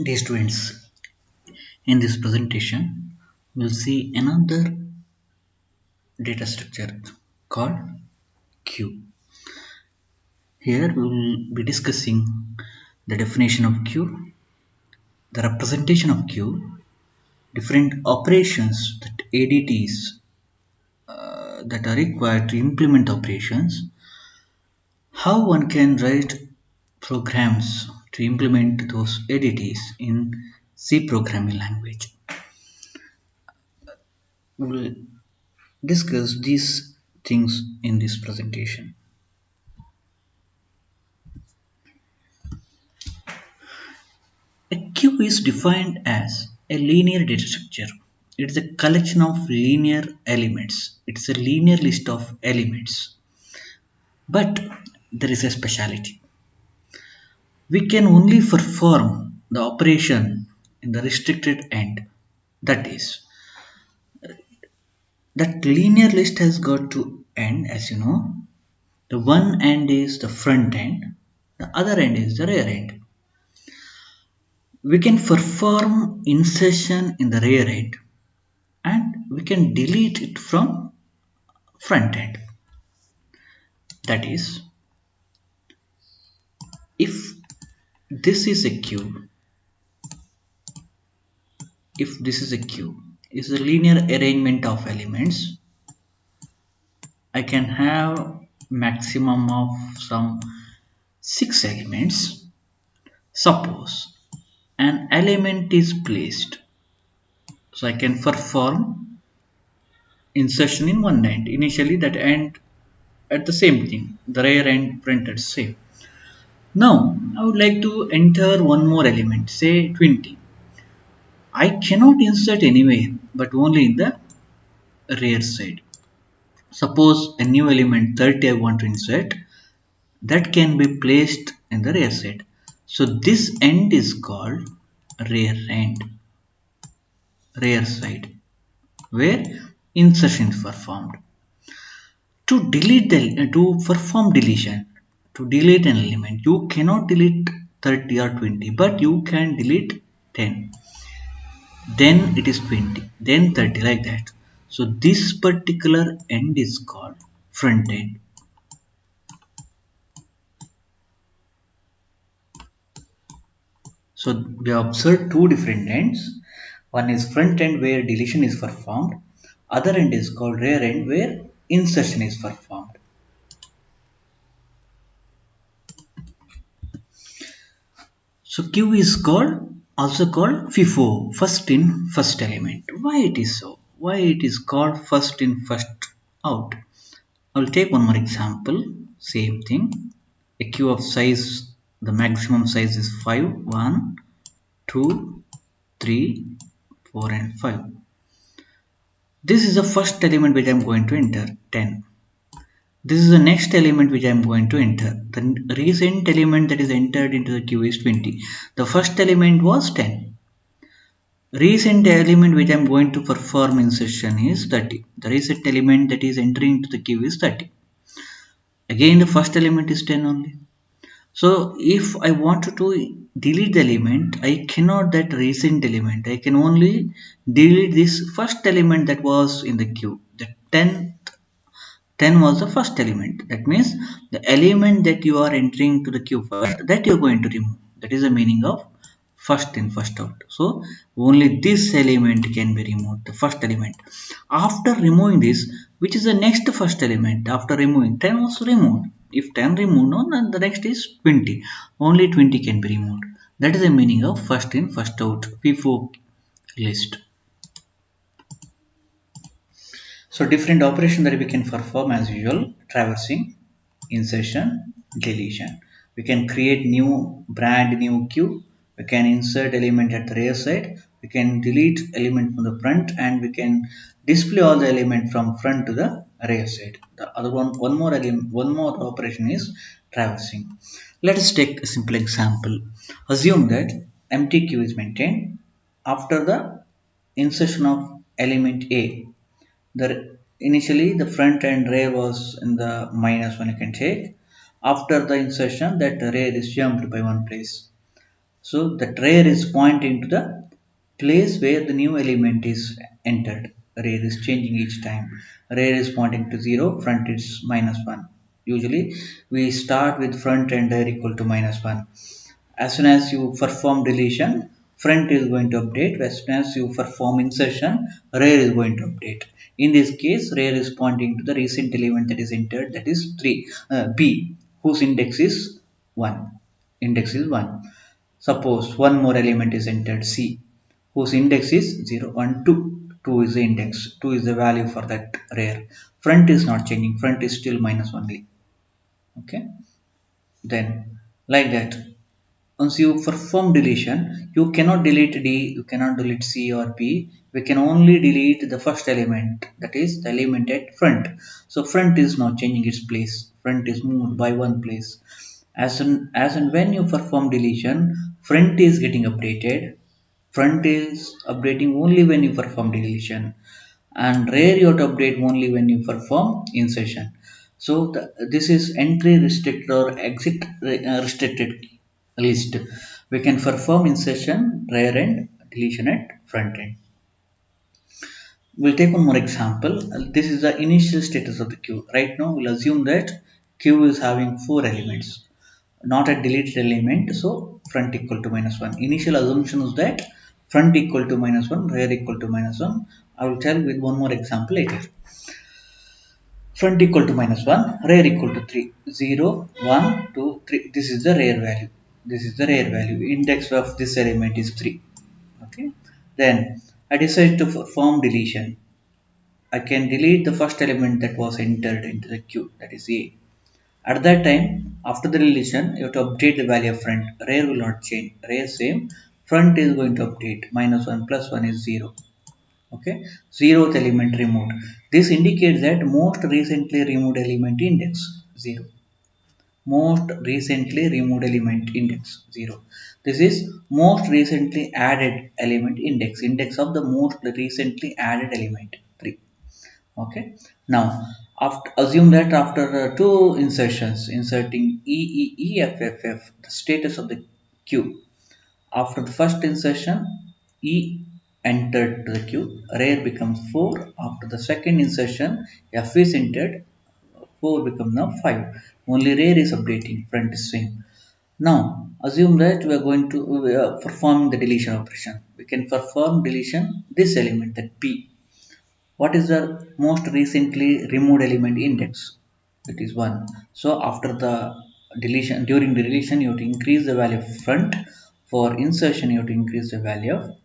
Dear students, in this presentation, we'll see another data structure called queue. Here we will be discussing the definition of queue, the representation of queue, different operations that ADTs that are required to implement operations, how one can write programs to implement those ADTs in C programming language. We will discuss these things in this presentation. A queue is defined as a linear data structure. It is a collection of linear elements. It's a linear list of elements. But there is a speciality. We can only perform the operation in the restricted end. That is, that linear list has got to end, as you know. The one end is the front end, the other end is the rear end. We can perform insertion in the rear end and we can delete it from front end. That is, if this is a queue, if this is a queue, is a linear arrangement of elements, I can have maximum of some 6 elements. Suppose an element is placed, so I can perform insertion in one end. Initially that end at the same thing, the rear end printed same. Now I would like to enter one more element, say 20. I cannot insert anywhere but only in the rear side. Suppose a new element 30 I want to insert, that can be placed in the rear side. So this end is called rear end, rear side, where insertion is performed. To perform deletion, to delete an element, you cannot delete 30 or 20, but you can delete 10. Then it is 20, then 30, like that. So this particular end is called front end. So we observe two different ends. One is front end where deletion is performed. Other end is called rear end where insertion is performed. So Q is also called FIFO, first in first element. Why it is so? Why it is called first in first out? I will take one more example. Same thing. A queue of size, the maximum size is 5, 1, 2, 3, 4 and 5. This is the first element which I am going to enter, 10. This is the next element which I am going to enter. The recent element that is entered into the queue is 20. The first element was 10. Recent element which I am going to perform insertion is 30. The recent element that is entering into the queue is 30. Again the first element is 10 only. So if I wanted to delete the element, I cannot that recent element. I can only delete this first element that was in the queue. The 10 was the first element. That means the element that you are entering to the queue first, that you are going to remove. That is the meaning of first in first out. So only this element can be removed, the first element. After removing this, which is the next first element? After removing 10 also removed. If 10 removed, no, then the next is 20. Only 20 can be removed. That is the meaning of first in first out FIFO list. So different operation that we can perform as usual: traversing, insertion, deletion. We can create brand new queue. We can insert element at the rear side. We can delete element from the front, and we can display all the element from front to the rear side. The other one more operation is traversing. Let us take a simple example. Assume that empty queue is maintained after the insertion of element A. Initially the front and rear was in the minus one, you can take. After the insertion, that rear is jumped by one place. So the rear is pointing to the place where the new element is entered. Rear is changing each time. Rear is pointing to 0, front is minus 1. Usually we start with front and rear equal to minus 1. As soon as you perform deletion, front is going to update. As soon as you perform insertion, rear is going to update. In this case, rear is pointing to the recent element that is entered, that is 3, B, whose index is 1. Index is 1. Suppose one more element is entered, C, whose index is 0, 1, 2. 2 is the index, 2 is the value for that rear. Front is not changing, front is still minus only. Okay, then like that. Once you perform deletion, you cannot delete D, you cannot delete C or P. We can only delete the first element, that is the element at front. So front is not changing its place. Front is moved by one place. As and when you perform deletion, front is getting updated. Front is updating only when you perform deletion, and rear you have to update only when you perform insertion. So this is entry restricted or exit restricted list. We can perform insertion, rear end, deletion at front end. We'll take one more example. This is the initial status of the queue. Right now, we'll assume that queue is having 4 elements, not a deleted element. So front equal to minus 1. Initial assumption is that front equal to minus 1, rear equal to minus 1. I will tell with one more example later. Front equal to minus 1, rear equal to 3. 0, 1, 2, 3. This is the rear value. This is the rear value. Index of this element is 3. Okay. Then I decide to perform deletion. I can delete the first element that was entered into the queue, that is A. At that time, after the deletion, you have to update the value of front. Rear will not change. Rear same. Front is going to update. Minus 1 plus 1 is 0. Okay. Zeroth element removed. This indicates that most recently removed element index 0. Most recently removed element index 0. This is most recently added element index. Index of the most recently added element 3. Okay, now after assume that after two insertions, inserting EEEFFF, the status of the queue, after the first insertion, E entered to the queue, rear becomes 4. After the second insertion, F is entered, 4 becomes now 5. Only rear is updating, front is same. Now assume that we are going to perform the deletion operation. We can perform deletion this element, that P. What is the most recently removed element index? It is 1. So after the deletion, during the deletion, you have to increase the value of front. For insertion, you have to increase the value of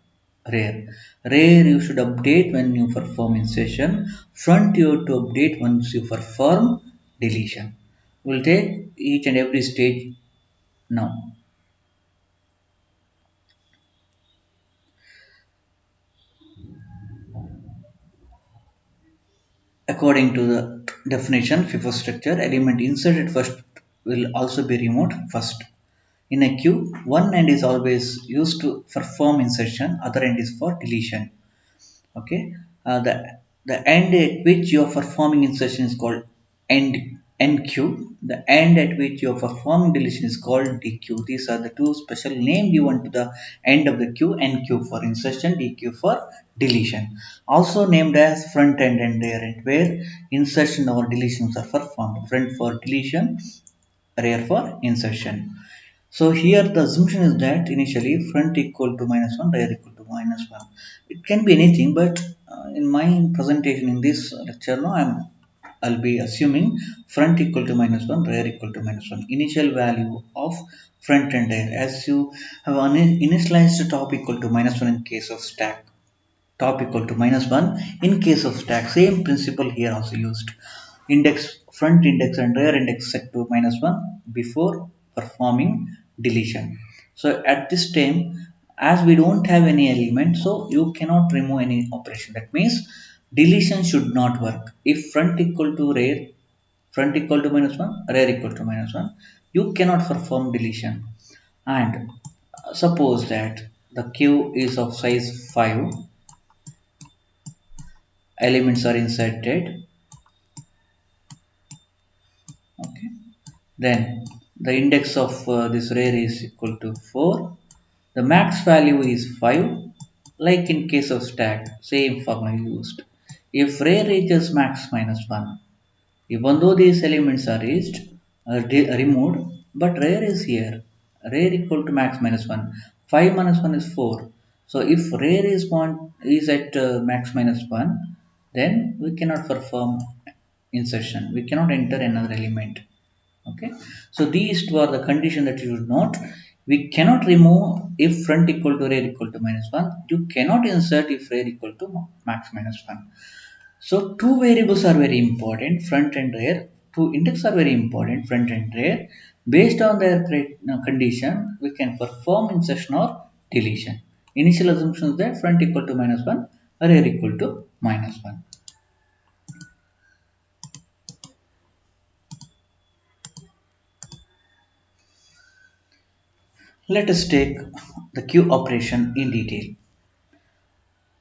rear. Rear you should update when you perform insertion. Front you have to update once you perform deletion. We'll take each and every stage now. According to the definition, FIFO structure, element inserted first will also be removed first. In a queue, one end is always used to perform insertion, other end is for deletion. Okay, the end at which you are performing insertion is called end queue. The end at which you are performing deletion is called DQ. These are the two special name given to the end of the queue. End queue for insertion, DQ for deletion. Also named as front end and rear end, where insertion or deletions are performed. Front for deletion, rear for insertion. So here the assumption is that initially front equal to minus 1, rear equal to minus 1. It can be anything, but in my presentation in this lecture now I'll be assuming front equal to minus 1, rear equal to minus 1. Initial value of front and rear, as you have initialized top equal to minus 1 in case of stack, top equal to minus 1 in case of stack. Same principle here also used. Index, front index and rear index set to minus 1 before performing deletion. So at this time, as we don't have any element, so you cannot remove any operation. That means deletion should not work. If front equal to rear, front equal to minus 1, rear equal to minus 1, you cannot perform deletion. And suppose that the queue is of size 5, elements are inserted. Okay, then the index of this rear is equal to 4. The max value is 5, like in case of stack, same formula used. If rare reaches max minus 1, even though these elements are removed, but rare is here, rare equal to max minus 1, 5 minus 1 is 4. So if rare is at max minus 1, then we cannot perform insertion, we cannot enter another element. Okay, so these two are the condition that you should note. We cannot remove if front equal to rear equal to minus 1. You cannot insert if rear equal to max minus 1. So two variables are very important, front and rear. Two index are very important, front and rear. Based on their condition, we can perform insertion or deletion. Initial assumption is that front equal to minus 1, rear equal to minus 1. Let us take the queue operation in detail.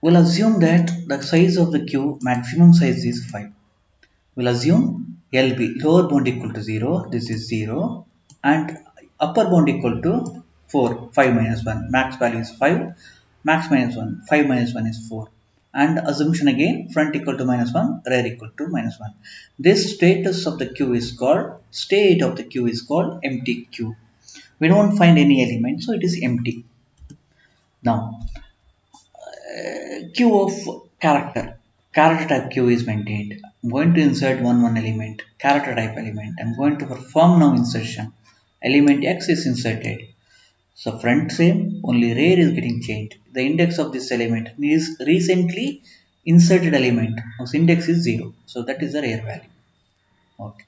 We'll assume that the size of the queue, maximum size is 5. We'll assume LB, lower bound equal to 0, this is 0, and upper bound equal to 4, 5 minus 1, max value is 5, max minus 1, 5 minus 1 is 4. And assumption again, front equal to minus 1, rear equal to minus 1. This status of the queue is called, state of the queue is called empty queue. We don't find any element, so it is empty. Now, queue of character type queue is maintained. I'm going to insert one element, character type element. I'm going to perform now insertion. Element X is inserted. So front same, only rear is getting changed. The index of this element is recently inserted element whose index is 0. So that is the rear value. Okay.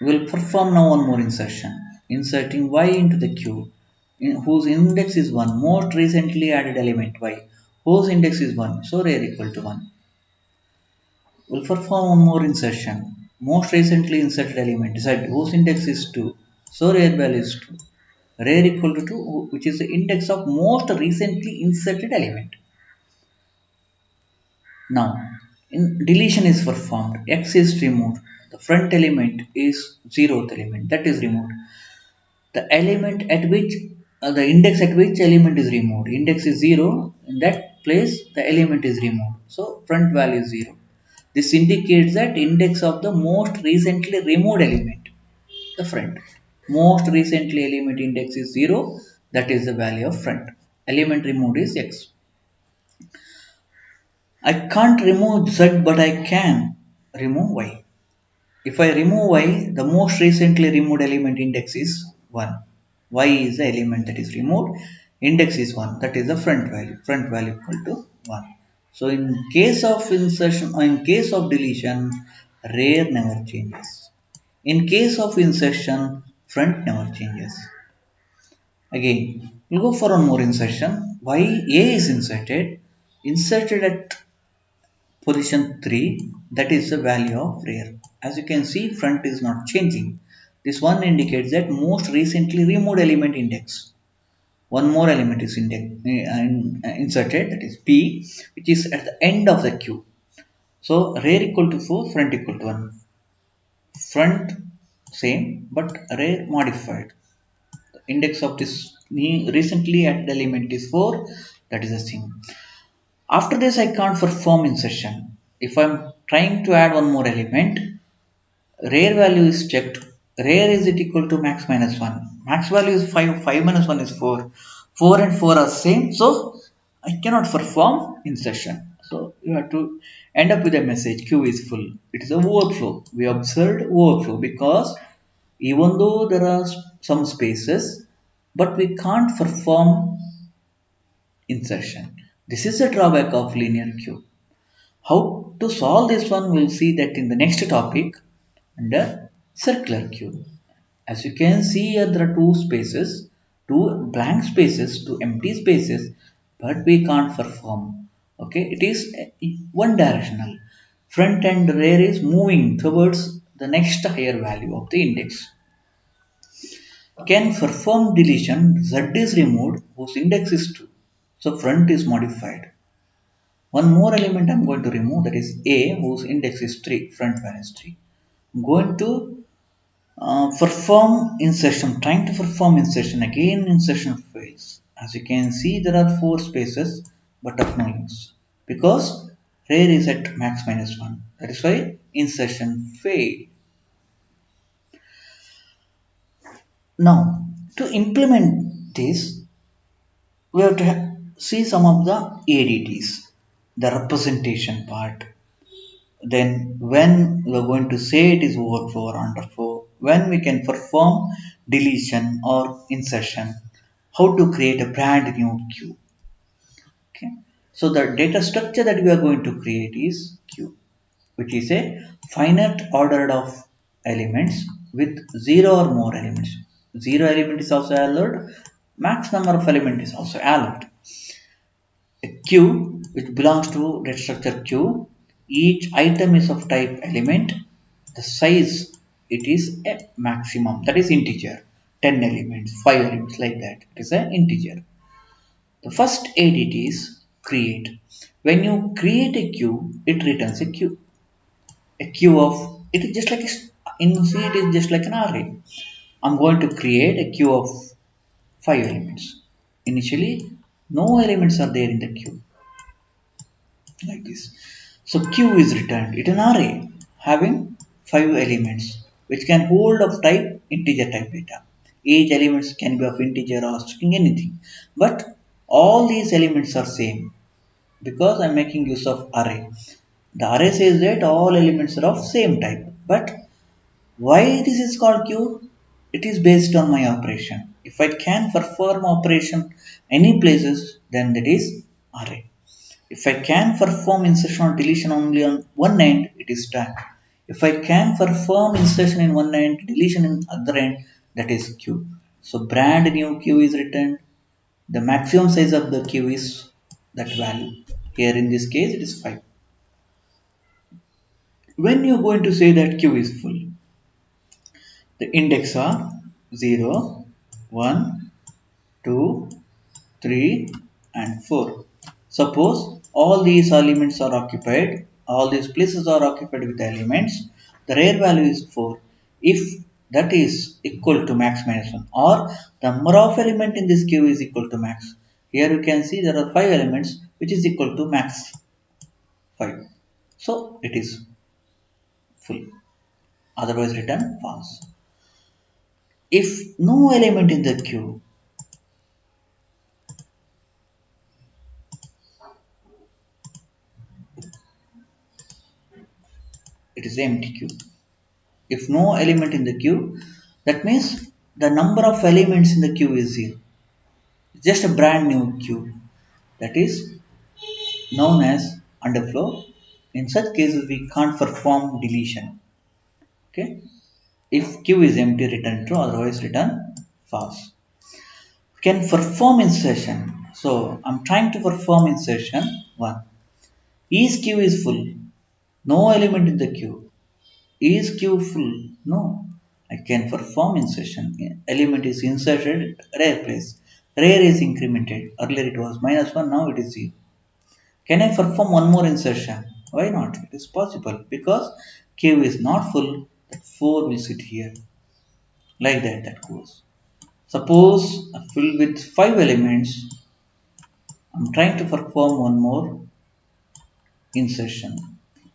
We'll perform now one more insertion. Inserting Y into the queue whose index is 1. Most recently added element Y whose index is 1. So rear equal to 1. We'll perform one more insertion. Most recently inserted element Z whose index is 2. So rear value is 2. Rear equal to 2, which is the index of most recently inserted element. Now, deletion is performed. X is removed. The front element is 0th element, that is removed. The element at which the index at which element is removed. Index is 0. In that place, the element is removed. So front value is 0. This indicates that index of the most recently removed element, the front. Most recently element index is 0. That is the value of front. Element removed is X. I can't remove Z, but I can remove Y. If I remove Y, the most recently removed element index is 1. Y is the element that is removed. Index is 1. That is the front value. Front value equal to 1. So in case of insertion or in case of deletion, rear never changes. In case of insertion, front never changes. Again, we'll go for one more insertion. Y A is inserted at position 3, that is the value of rear. As you can see, front is not changing. This one indicates that most recently removed element index. One more element is inserted, that is P, which is at the end of the queue. So rear equal to 4, front equal to 1. Front same, but rear modified. The index of this recently added element is 4, that is the thing. After this, I can't perform insertion. If I'm trying to add one more element, rear value is checked. Rear is it equal to max minus 1. Max value is 5. 5 minus 1 is 4. 4 and 4 are same. So I cannot perform insertion. So you have to end up with a message. Queue is full. It is a overflow. We observed overflow because even though there are some spaces, but we can't perform insertion. This is the drawback of linear queue. How to solve this one, we'll see that in the next topic under circular queue. As you can see here, there are two spaces, two blank spaces, two empty spaces, but we can't perform. Okay, it is one directional. Front and rear is moving towards the next higher value of the index. Can perform deletion, Z is removed, whose index is 2. So front is modified. One more element I'm going to remove, that is A, whose index is 3, front value is 3. I'm going to perform insertion, trying to perform insertion, again insertion fails. As you can see, there are 4 spaces but of no use because rare is at max minus 1. That is why insertion failed. Now, to implement this, we have to see some of the ADTs, the representation part. Then, when we are going to say it is overflow or underflow, when we can perform deletion or insertion, how to create a brand new queue. Okay. So the data structure that we are going to create is queue, which is a finite ordered of elements with 0 or more elements. 0 element is also allowed, max number of element is also allowed. A queue which belongs to data structure queue, each item is of type element, the size it is a maximum, that is integer, 10 elements, 5 elements, like that, it is an integer. The first ADT is create. When you create a queue, it returns a queue. A queue of, it is just like in C, it is just like an array. I'm going to create a queue of 5 elements. Initially, no elements are there in the queue, like this. So queue is returned. It is an array having 5 elements which can hold of type integer type data. Each elements can be of integer or string, anything. But all these elements are same because I'm making use of array. The array says that all elements are of same type. But why this is called queue? It is based on my operation. If I can perform operation any places, then that is array. If I can perform insertion or deletion only on one end, it is stack. If I can perform insertion in one end, deletion in other end, that is queue. So brand new queue is returned. The maximum size of the queue is that value. Here in this case, it is 5. When you are going to say that queue is full, the index are 0, 1, 2, 3 and 4. Suppose all these elements are occupied, all these places are occupied with elements, the rare value is 4. If that is equal to max minus 1 or the number of element in this queue is equal to max. Here you can see there are 5 elements which is equal to max 5. So it is full, otherwise written false. If no element in the queue, it is empty queue. If no element in the queue, that means the number of elements in the queue is 0. It's just a brand new queue. That is known as underflow. In such cases, we can't perform deletion. Okay. If queue is empty, return true, otherwise return false. Can perform insertion. So I'm trying to perform insertion 1. Is queue is full. No element in the queue. Is queue full? No. I can perform insertion. Element is inserted at rare place. Rare is incremented. Earlier it was minus 1, now it is 0. Can I perform one more insertion? Why not? It is possible because queue is not full. That 4 will sit here. Like that goes. Suppose I fill with 5 elements. I'm trying to perform one more insertion.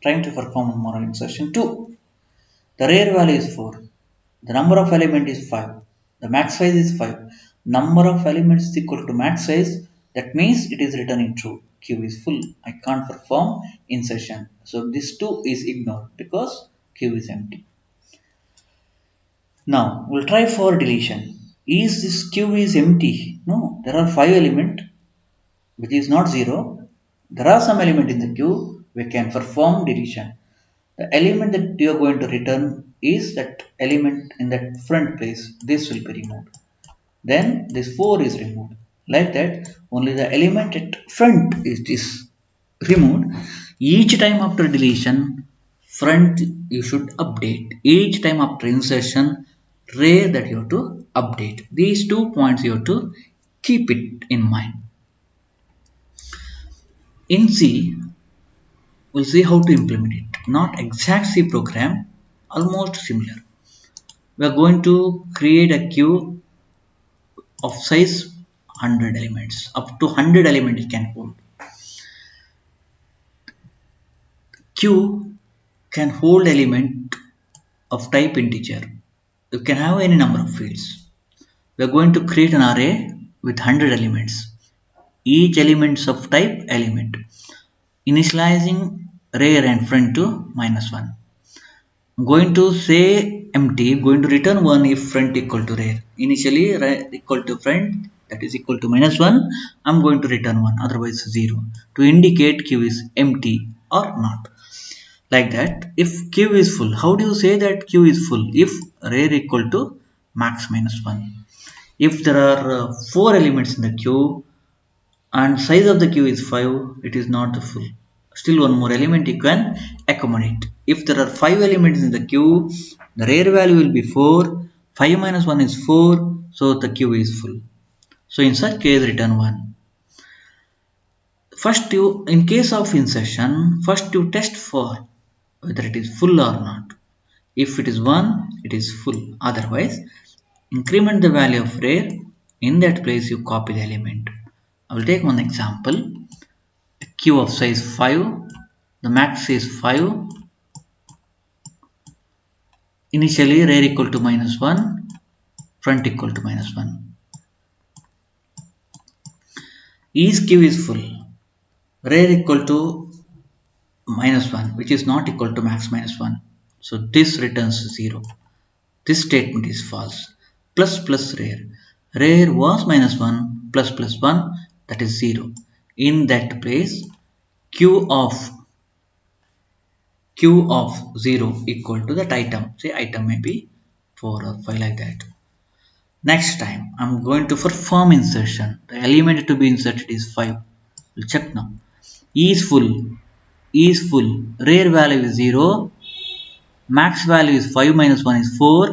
Trying to perform one more insertion 2. The rare value is 4. The number of element is 5. The max size is 5. Number of elements is equal to max size. That means it is returning true. Queue is full. I can't perform insertion. So this 2 is ignored because queue is empty. Now we'll try for deletion. Is this queue is empty? No. There are 5 elements which is not 0. There are some element in the queue. We can perform deletion. The element that you are going to return is that element in that front place. This will be removed. Then this 4 is removed. Like that, only the element at front is removed. Each time after deletion, front you should update. Each time after insertion, rare that you have to update. These 2 points you have to keep it in mind. In C, we'll see how to implement it. Not exact C program, almost similar. We are going to create a queue of size 100 elements. Up to 100 elements it can hold. Q can hold element of type integer. You can have any number of fields. We are going to create an array with 100 elements. Each elements of type element. Initializing rear and front to -1. I'm going to say empty, going to return 1 if front equal to rear. Initially rear equal to front, that is equal to -1. I'm going to return 1, otherwise 0, to indicate queue is empty or not. Like that, if queue is full, how do you say that queue is full? If rear equal to max -1. If there are 4 elements in the queue and size of the queue is 5, it is not full. Still one more element you can accommodate. If there are 5 elements in the queue, the rear value will be 4. 5 minus 1 is 4, so the queue is full. So in such case, return 1. First you, in case of insertion, first you test for whether it is full or not. If it is 1, it is full. Otherwise, increment the value of rear. In that place, you copy the element. I will take one example. A queue of size 5. The max is 5. Initially, rear equal to -1. Front equal to -1. Each queue is full. Rear equal to -1, which is not equal to max -1. So this returns 0. This statement is false. Plus plus rear. Rear was -1 plus plus 1, that is 0. In that place, queue of 0 equal to that item. Say item may be 4 or 5, like that. Next time, I'm going to perform insertion. The element to be inserted is 5. We'll check now. E is full. E is full. Rear value is 0. Max value is 5 minus 1 is 4.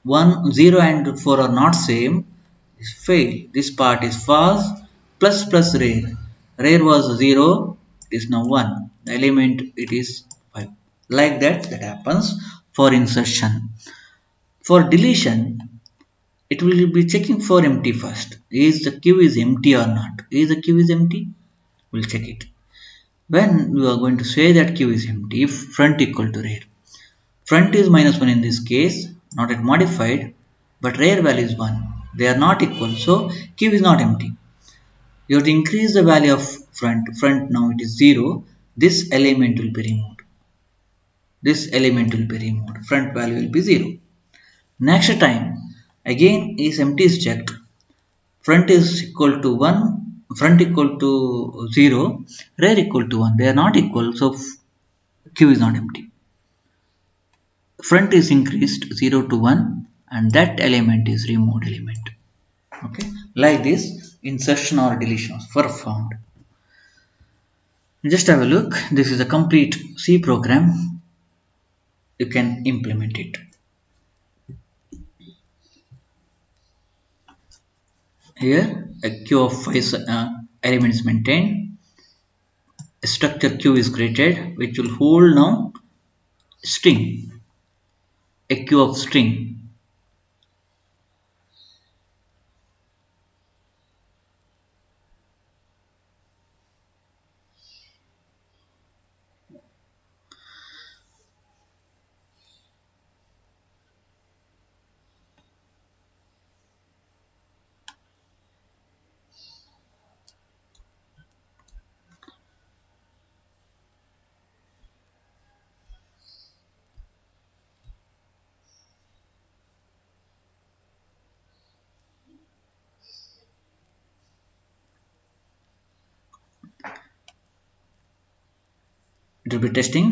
1, 0 and 4 are not same. It's fail. This part is false. Plus plus rear. Rear was 0. It is now 1. The element it is 5. Like that happens for insertion. For deletion, it will be checking for empty first. Is the queue is empty or not? Is the queue is empty? We'll check it. When we are going to say that queue is empty, if front equal to rear. Front is -1 in this case, not yet modified, but rear value is 1. They are not equal, so queue is not empty. You have to increase the value of front. Front now it is 0. This element will be removed. This element will be removed. Front value will be 0. Next time, again is empty is checked. Front is equal to 1, front equal to 0, rear equal to 1. They are not equal, so queue is not empty. Front is increased 0 to 1 and that element is removed element. Okay, like this insertion or deletion was performed. Just have a look. This is a complete C program. You can implement it. Here a queue of 5 elements maintained. A structure queue is created which will hold now string. A queue of string. It will be testing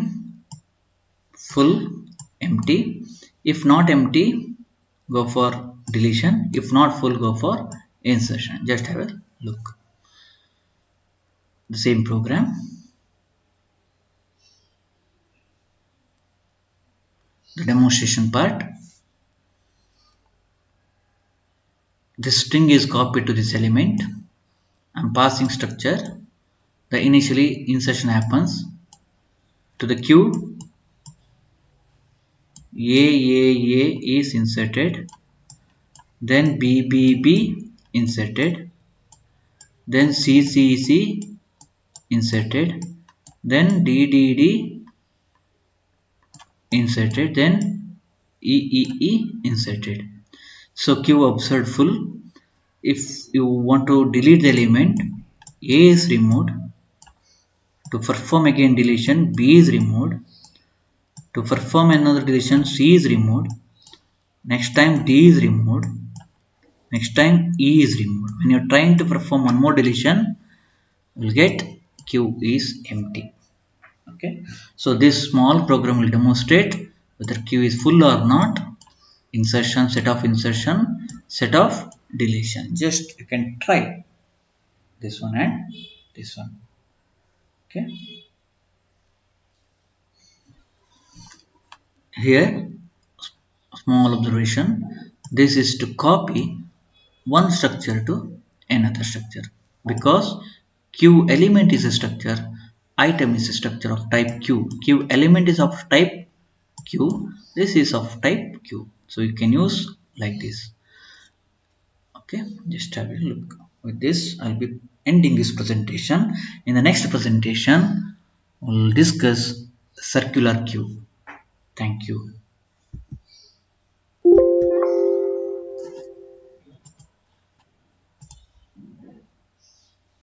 full, empty. If not empty, go for deletion. If not full, go for insertion. Just have a look. The same program. The demonstration part. This string is copied to this element. I'm passing structure. The initially insertion happens to the queue. A is inserted. Then B inserted. then CCC inserted, then DDD inserted, then EEE inserted. So queue observed full. If you want to delete the element, A is removed. To perform again deletion, B is removed. To perform another deletion, C is removed. Next time D is removed. Next time E is removed. When you are trying to perform one more deletion, you will get queue is empty. Okay. So this small program will demonstrate whether queue is full or not. Insertion, set of deletion. Just you can try this one and this one. Okay. Here, small observation. This is to copy one structure to another structure, because queue element is a structure, item is a structure of type queue. Queue element is of type queue, this is of type queue. So you can use like this. Okay, just have a look. With this, I'll be ending this presentation. In the next presentation, we'll discuss circular queue. Thank you.